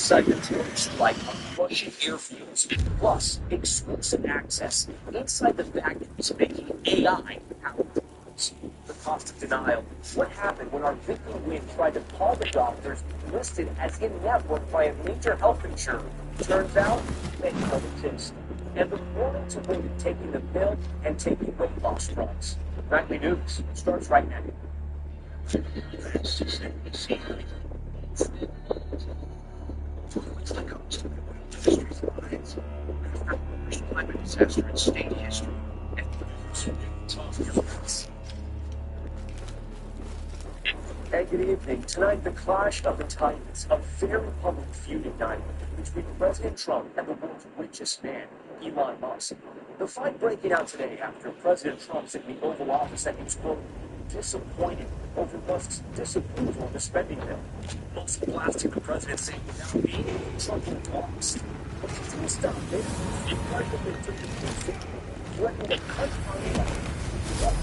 cyber-terrorists like Russian airfields, plus exclusive access inside the factories making AI powered drones. The cost of denial. What happened when our victim win tried to call the doctors listed as in-network by a major health insurer? Turns out they don't exist. And the warning to women taking the pill and taking weight loss drugs. Nightly News starts right now. Climate disaster in state history. Hey, good evening. Tonight, the clash of the titans, a very public feud ignited between President Trump and the world's richest man, Elon Musk. The fight breaking out today after President Trump said in the Oval Office that he was, quote, disappointed over Musk's disapproval of the spending bill. Musk blasting the president saying without me, Trump would have lost. But he didn't stop there. He privately took the decision, threatening to cut money out.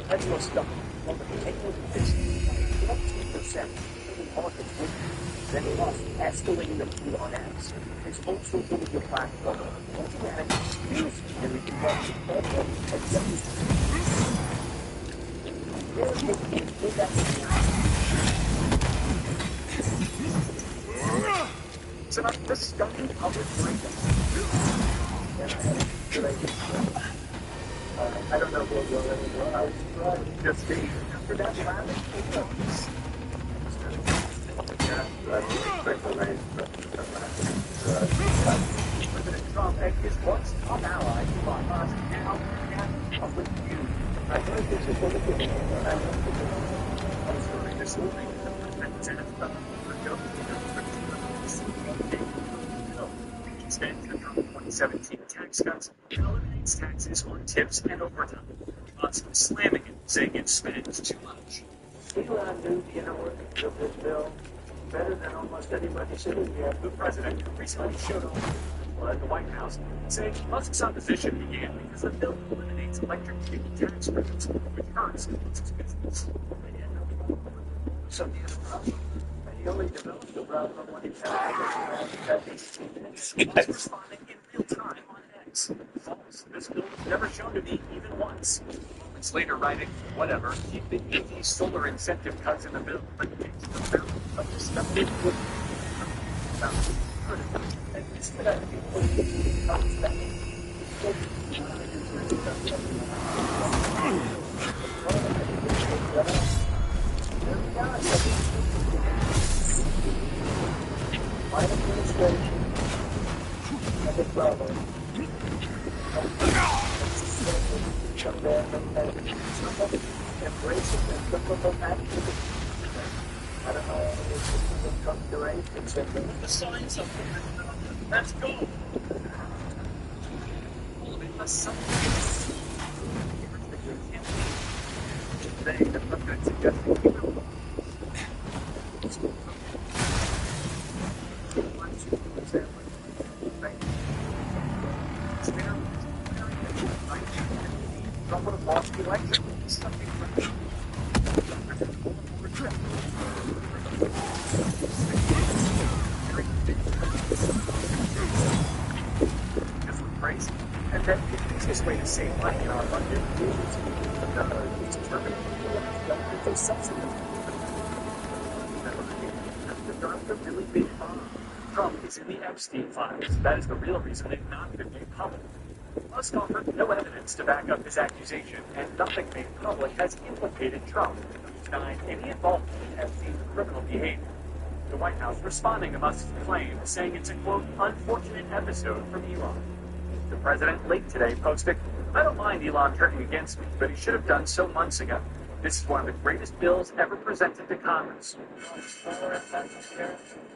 That's what's done. On the table of this, 14% in the markets with then Musk escalating the feud on X. His own social media platform, looking at it, excuse me, and we can watch it all Tonight, the stunning public breakup. I don't know what will go anymore. I was surprised just being after that last performance. President Trump and his once top ally, Elon Musk, now have a public feud. I heard this is what the beginning of I was hearing this morning that the President extends the Trump 2017 tax cuts and eliminates taxes on tips and overtime. Musk slamming it, saying it spends too much. Elon knew the inner workings of this bill better than almost anybody sitting here. The president recently showed up at the White House, saying Musk's opposition began because the bill eliminates electric vehicle tax credits, which hurts Musk's business. So he has a problem. And he only developed the problem when he found that these minutes was responding in real time on X. False. This bill was never shown to me even once. Moments later, writing, whatever, keep the EV solar incentive cuts in the bill, but it's the amount of destructive wood. And this could have been comes back. My administration has a problem. Come there and embrace it and go back to the I don't know if it's configuration. The signs of it. Let's go. All of it must something. Today, the president suggested we will. Trump would have lost the election. Crazy. And then the easiest way to save money in our budget is to determine if they subsidize. They're a really big bomb. Trump is in the Epstein files. That is the real reason they've not been made public. Musk offered no evidence to back up his accusation, and nothing made public has implicated Trump, who denied any involvement in Epstein's criminal behavior. The White House responding to Musk's claim, saying it's a, quote, unfortunate episode from Elon. The president late today posted, I don't mind Elon turning against me, but he should have done so months ago. This is one of the greatest bills ever presented to Congress.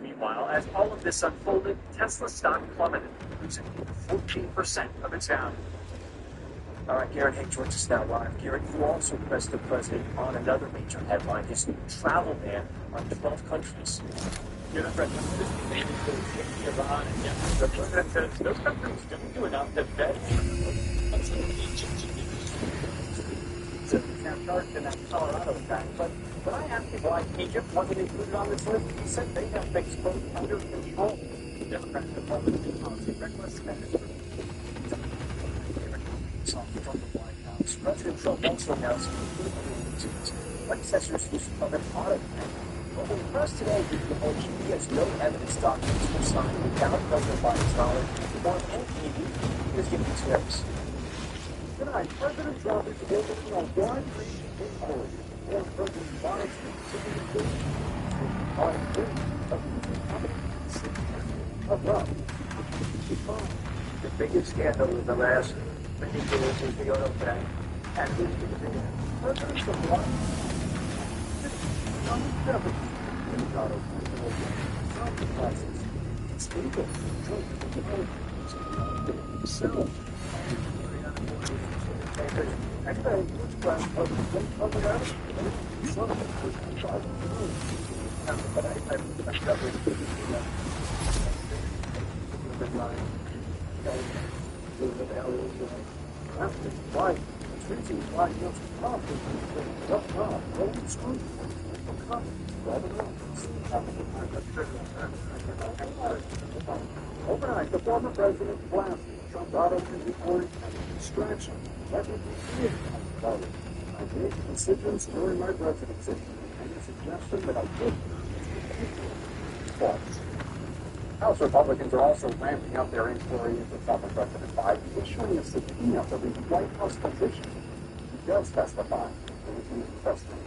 Meanwhile, as all of this unfolded, Tesla stock plummeted, losing 14% of its value. All right, Garrett Hay joins us now live. Garrett, you also pressed the president on another major headline, his travel ban on 12 countries. You're the president. This debate is going to take Iran and Yemen. The president says those countries didn't do enough to vet. So have charged in that Colorado attack, but when I asked him why Egypt wasn't included on this list, he said they have things both under control. The Democrats Republican policy reckless management. From the White House, President Trump also announced predecessors use of an audit. But when pressed today, he has no evidence documents were signed without President Biden's knowledge or any he was given tips. Tonight, President Trump is opening a wide-ranging inquiry on President Biden's the biggest scandal in the last many years is the oil tank, and this is President Trump. It's legal. So, overnight, the former president blasted Trump's auto reported distraction. That would be clear. I made decisions during my presidency, and the suggestion that I did false. House Republicans are also ramping up their inquiry into former President Biden, issuing a subpoena for the White House position. He does testify that the president.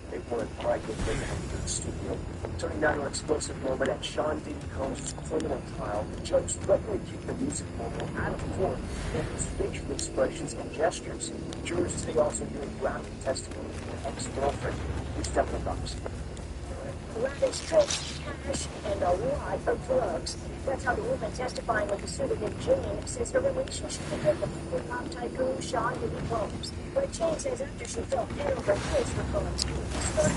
They were in private in the studio. Turning now to an explosive moment at Sean Diddy Combs' criminal trial, the judge threatened to keep the music mogul out of court and his facial expressions and gestures. Jurors say also hearing graphic testimony from an ex-girlfriend who stepped on box. Lavish trips, cash, and a lot of drugs. That's how the woman testifying with the pseudonym Jane says her relationship with the hip-hop tycoon Sean Diddy Combs. But Jane says after she fell head over heels for Combs, he started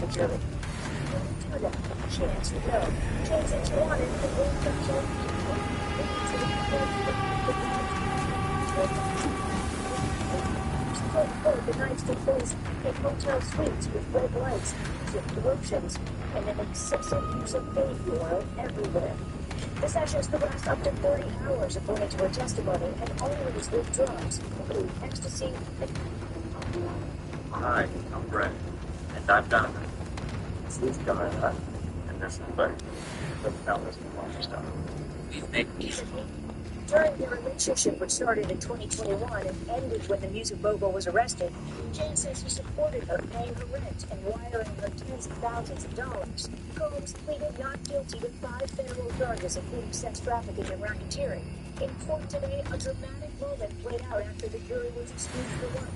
to jury. Chance, no. Jane says she wanted to the nights took place in hotel suites with red lights, music, eruptions, and an excessive use of baby oil everywhere. The sessions could last up to 30 hours according to her testimony, and always with drugs, including ecstasy and... Hi, I'm Brett, and I'm Donovan. It's this guy, huh? And this is Buddy. Now listen to more stuff. We've made music. During their relationship, which started in 2021 and ended when the music mogul was arrested, Jane says he supported her paying her rent and wiring her tens of thousands of dollars. Combs pleaded not guilty to 5 federal charges, including sex trafficking and racketeering. In court today, a dramatic moment played out after the jury was excused for work.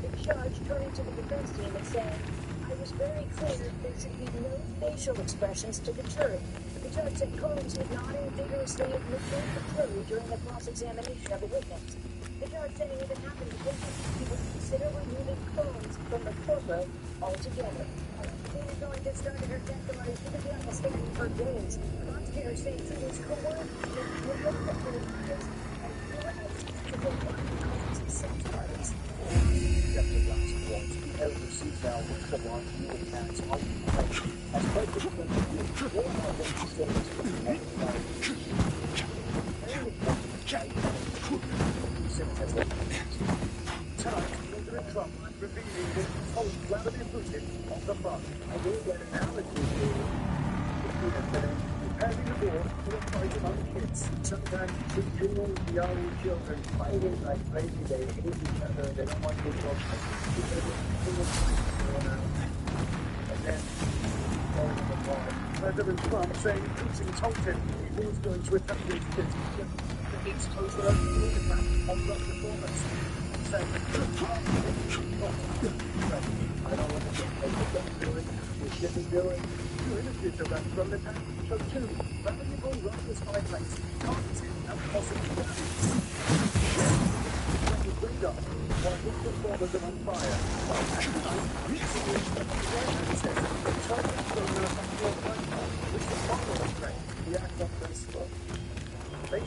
The judge turning to the defense team and saying, "I was very clear there should be no facial expressions to the jury." The judge said Combs had nodding vigorously and looking the jury during the cross-examination of the witness. The judge said it even happened again. He would consider removing Combs from the courtroom altogether. She was going to start her testimony. She could be on the stand for days. Prosecutors say she was coerced with deliberately lies and threats to go on Combs' sex parties. Elder Seafowl with the launch of the attacks on the place. As President Trump more on the states Tonight, President Trump revealing his told Vladimir Putin on the front. I will get an attitude today. Preparing the war for a fight among kids. Sometimes you see young children fighting like crazy. They hate each other. They don't want to talk. And then, President Trump saying Putin told him he was going to attack his kids. It's over on Russian performance. Saying, I don't want to get doing. We shouldn't do it. You're in a future run from the back. So two, valuable Russia's high place. Targeted and possibly radar, while his performers are on fire. While at night, the target from the back door, which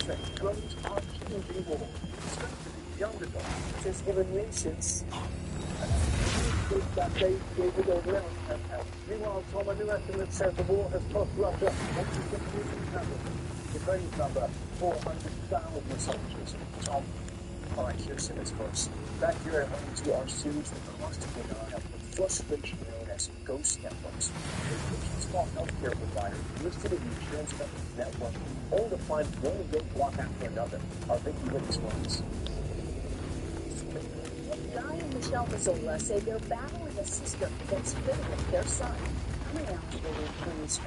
strength grows our changing world, strengthening the underdog. Just given nations. That day gave it over there. Meanwhile, Tom, a new estimate says the war has cost Russia 150 million pounds. Ukraine's number 400,000 soldiers. Tom, all right, here's this first. Back here at home, we are seriously close to an eye of the frustration known as ghost networks. A small healthcare provider listed in the insurance company's network, only to find one roadblock after another are making these ones. Guy and Michelle Mazzola say they're battling a system that's failing their son. How many hours will they please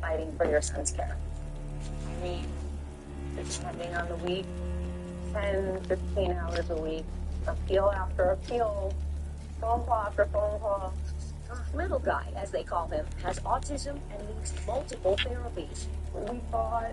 fighting for your son's care. I mean, depending on the week, 10, 15 hours a week, appeal after appeal, phone call after phone call. Little guy, as they call him, has autism and needs multiple therapies. We thought